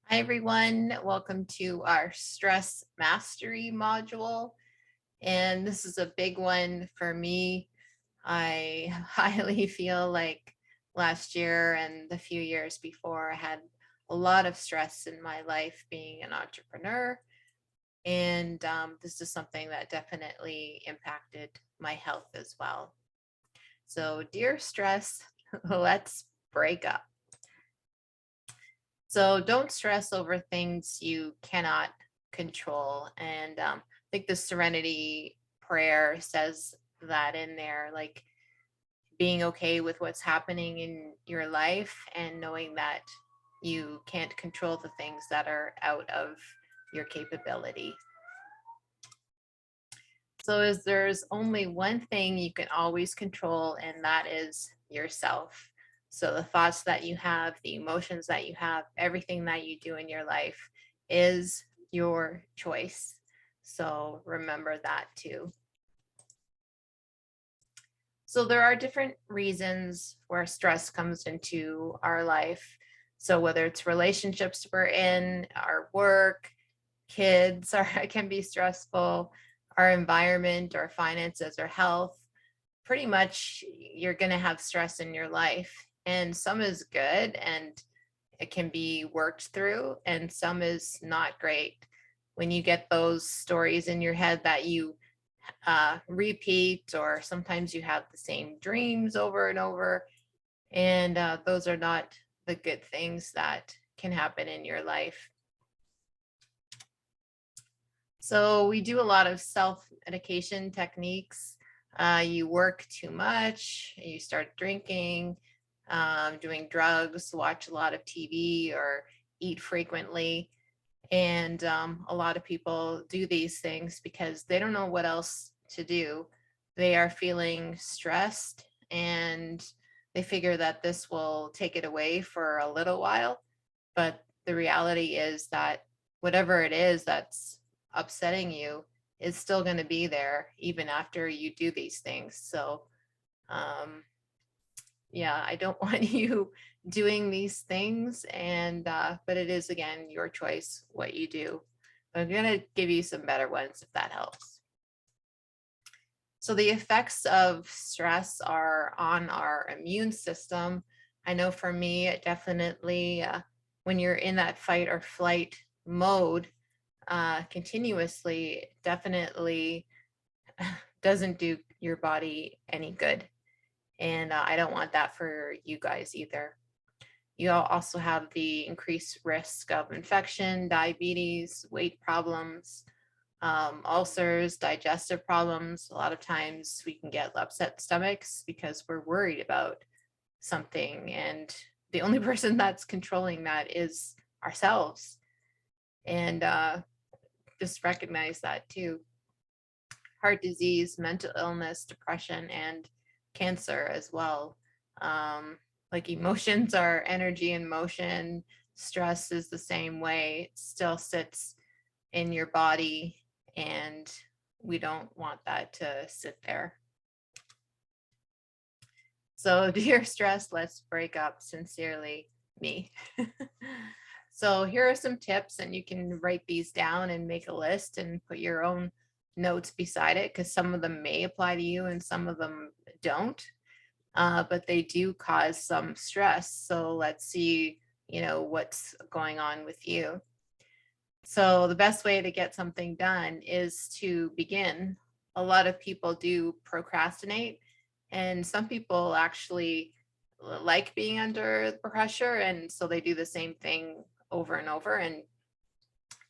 Hi, everyone. Welcome to our stress mastery module. And this is a big one for me. I highly feel like last year and the few years before, I had a lot of stress in my life being an entrepreneur. And this is something that definitely impacted my health as well. So, dear stress, let's break up. So don't stress over things you cannot control. And I think the serenity prayer says that in there, like being okay with what's happening in your life and knowing that you can't control the things that are out of your capability. So is there's only one thing you can always control, and that is yourself. So the thoughts that you have, the emotions that you have, everything that you do in your life is your choice. So remember that too. So there are different reasons where stress comes into our life. So whether it's relationships we're in, our work, kids are can be stressful, our environment, our finances, our health. Pretty much you're going to have stress in your life. And some is good and it can be worked through, and some is not great. When you get those stories in your head that you repeat, or sometimes you have the same dreams over and over, and those are not the good things that can happen in your life. So we do a lot of self-medication techniques. You work too much, you start drinking, doing drugs, watch a lot of TV, or eat frequently. And a lot of people do these things because they don't know what else to do. They are feeling stressed and they figure that this will take it away for a little while. But the reality is that whatever it is that's upsetting you is still going to be there even after you do these things. So, um, yeah, I don't want you doing these things, and but it is again your choice what you do. I'm going to give you some better ones if that helps. So the effects of stress are on our immune system. I know for me, it definitely, when you're in that fight or flight mode continuously, it definitely doesn't do your body any good. And I don't want that for you guys either. You also have the increased risk of infection, diabetes, weight problems, ulcers, digestive problems. A lot of times we can get upset stomachs because we're worried about something, and the only person that's controlling that is ourselves. And just recognize that too. Heart disease, mental illness, depression, and cancer as well. Like emotions are energy in motion. Stress is the same way. It still sits in your body, and we don't want that to sit there. So, dear stress, let's break up. Sincerely, me. So, here are some tips, and you can write these down and make a list and put your own notes beside it, because some of them may apply to you and some of them don't. But they do cause some stress. So, let's see, what's going on with you. So, the best way to get something done is to begin. A lot of people do procrastinate, and some people actually like being under the pressure. And so they do the same thing over and over, and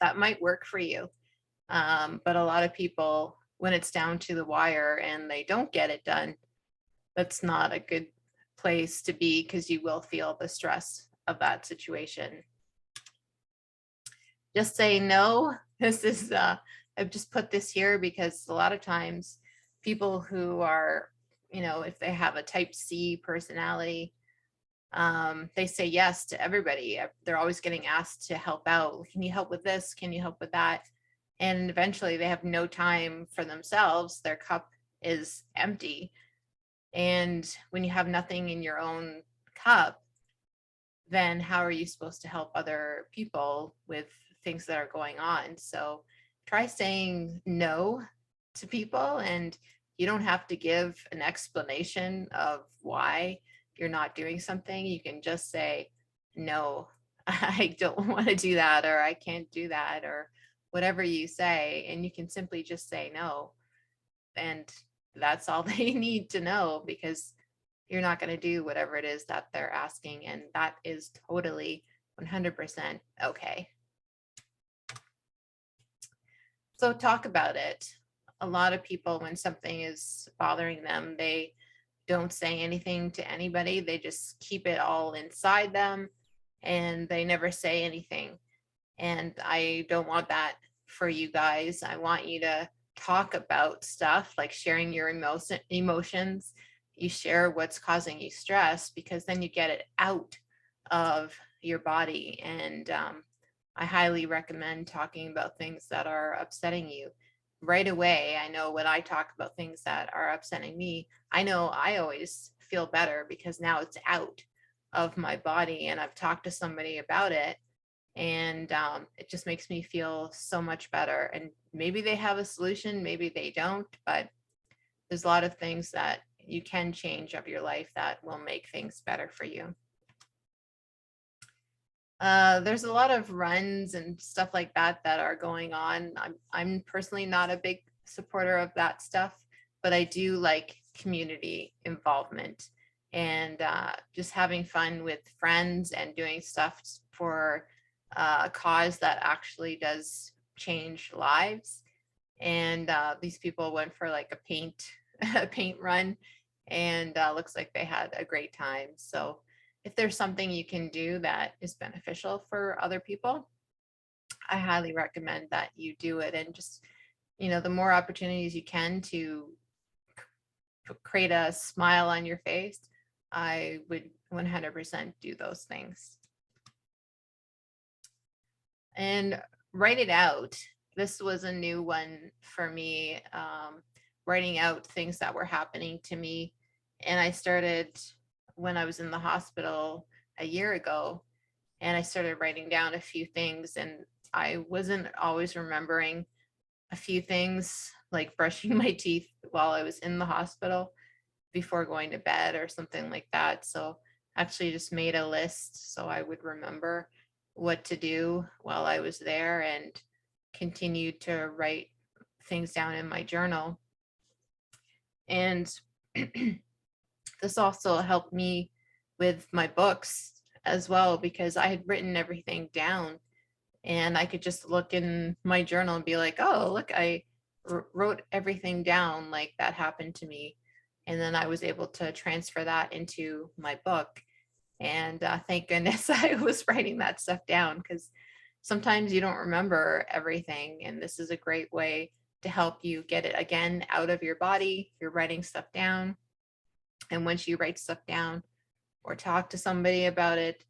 that might work for you. But a lot of people, when it's down to the wire and they don't get it done, that's not a good place to be, because you will feel the stress of that situation. Just say no. This is I've just put this here because a lot of times people who are, if they have a type C personality, they say yes to everybody. They're always getting asked to help out. Can you help with this? Can you help with that? And eventually they have no time for themselves. Their cup is empty. And when you have nothing in your own cup, then how are you supposed to help other people with things that are going on? So try saying no to people, and you don't have to give an explanation of why you're not doing something. You can just say, no, I don't want to do that, or I can't do that, or whatever you say. And you can simply just say no. And that's all they need to know, because you're not going to do whatever it is that they're asking. And that is totally 100% okay. So talk about it. A lot of people, when something is bothering them, they don't say anything to anybody. They just keep it all inside them and they never say anything. And I don't want that for you guys. I want you to talk about stuff, like sharing your emotions. You share what's causing you stress, because then you get it out of your body. And I highly recommend talking about things that are upsetting you right away. I know when I talk about things that are upsetting me, I know I always feel better, because now it's out of my body and I've talked to somebody about it. And it just makes me feel so much better. And maybe they have a solution, maybe they don't, but there's a lot of things that you can change of your life that will make things better for you. There's a lot of runs and stuff like that that are going on. I'm personally not a big supporter of that stuff, but I do like community involvement and just having fun with friends and doing stuff for a cause that actually does change lives. And these people went for like a paint a paint run, and looks like they had a great time. So if there's something you can do that is beneficial for other people, I highly recommend that you do it. And just, the more opportunities you can to create a smile on your face, I would 100% do those things. And write it out. This was a new one for me, writing out things that were happening to me. And I started when I was in the hospital a year ago, and I started writing down a few things, and I wasn't always remembering a few things, like brushing my teeth while I was in the hospital before going to bed or something like that. So actually just made a list so I would remember what to do while I was there, and continued to write things down in my journal. And this also helped me with my books as well, because I had written everything down, and I could just look in my journal and be like, oh, look, I wrote everything down, like that happened to me. And then I was able to transfer that into my book. And thank goodness I was writing that stuff down, because sometimes you don't remember everything. And this is a great way to help you get it again out of your body. You're writing stuff down. And once you write stuff down or talk to somebody about it,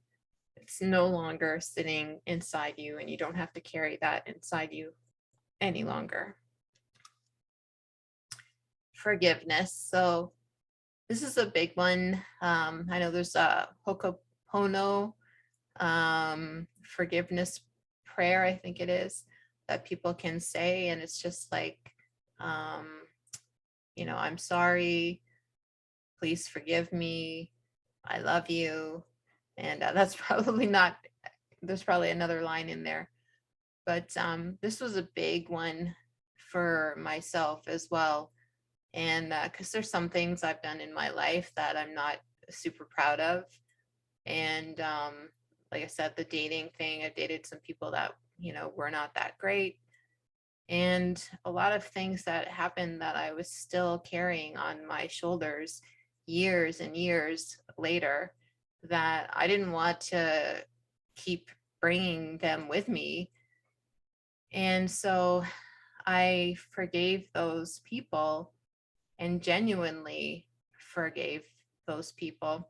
it's no longer sitting inside you, and you don't have to carry that inside you any longer. Forgiveness. So this is a big one. I know there's a Ho'oponopono forgiveness prayer, I think it is, that people can say. And it's just like, um, I'm sorry, please forgive me, I love you. And that's probably not, there's probably another line in there. But this was a big one for myself as well. And because there's some things I've done in my life that I'm not super proud of. And like I said, the dating thing, I dated some people that, were not that great. And a lot of things that happened that I was still carrying on my shoulders years and years later, that I didn't want to keep bringing them with me. And so I forgave those people, and genuinely forgave those people.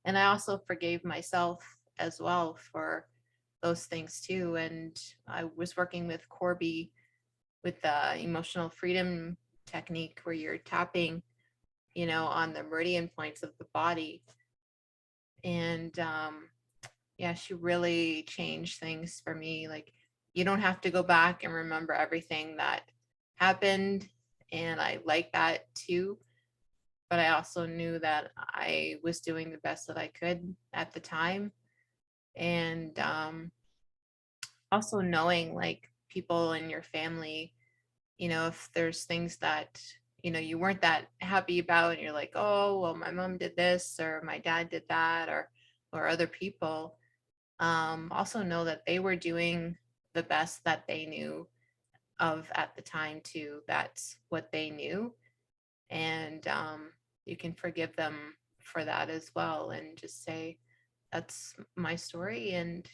And I also forgave myself as well for those things too. And I was working with Corby with the emotional freedom technique, where you're tapping, on the meridian points of the body. And yeah, she really changed things for me. Like, you don't have to go back and remember everything that happened. And I like that too. But I also knew that I was doing the best that I could at the time. And also knowing like people in your family, if there's things that, you weren't that happy about and you're like, oh, well, my mom did this or my dad did that or other people, also know that they were doing the best that they knew of at the time too. That's what they knew. And you can forgive them for that as well and just say, that's my story. And,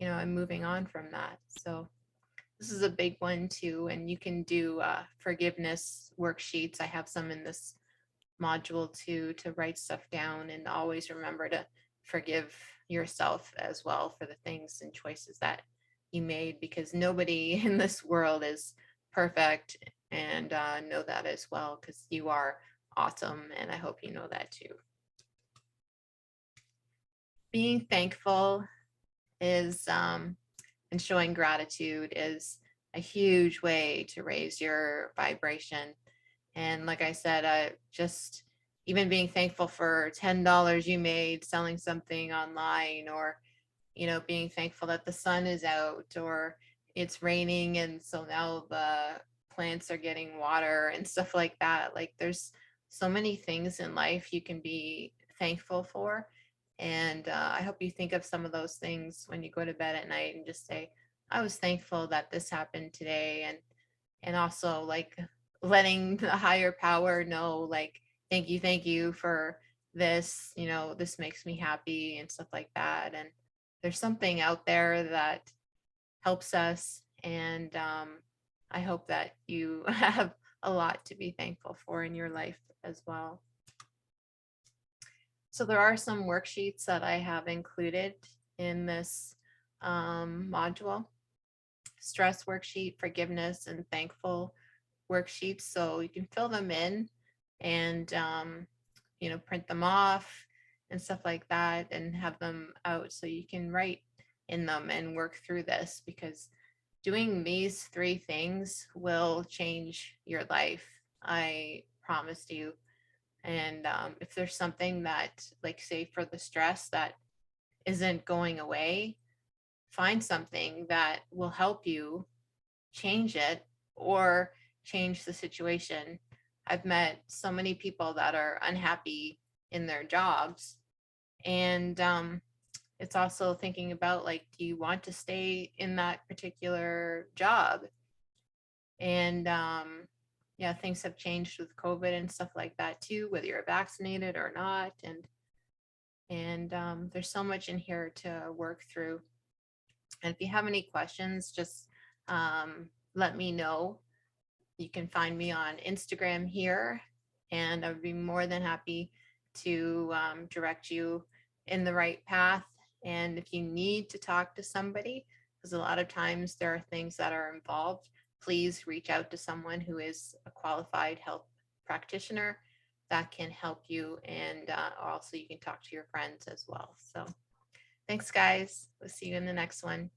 I'm moving on from that. So this is a big one too. And you can do forgiveness worksheets. I have some in this module too, to write stuff down and always remember to forgive yourself as well for the things and choices that you made, because nobody in this world is perfect. And know that as well, because you are awesome. And I hope you know that too. Being thankful is and showing gratitude is a huge way to raise your vibration. And like I said, just even being thankful for $10 you made selling something online, or, being thankful that the sun is out or it's raining. And so now the plants are getting water and stuff like that. Like, there's so many things in life you can be thankful for. And I hope you think of some of those things when you go to bed at night and just say, I was thankful that this happened today. And also like letting the higher power know, like, thank you for this, this makes me happy and stuff like that. And there's something out there that helps us. And I hope that you have a lot to be thankful for in your life as well. So there are some worksheets that I have included in this module: stress worksheet, forgiveness, and thankful worksheets. So you can fill them in and, print them off and stuff like that and have them out so you can write in them and work through this, because doing these 3 things will change your life. I promise you. And if there's something that, like, say for the stress that isn't going away, find something that will help you change it or change the situation. I've met so many people that are unhappy in their jobs. And it's also thinking about, like, do you want to stay in that particular job? And yeah, things have changed with COVID and stuff like that too, whether you're vaccinated or not. And there's so much in here to work through. And if you have any questions, just let me know. You can find me on Instagram here, and I would be more than happy to direct you in the right path. And if you need to talk to somebody, because a lot of times there are things that are involved, please reach out to someone who is a qualified health practitioner that can help you. And also you can talk to your friends as well. So thanks, guys. We'll see you in the next one.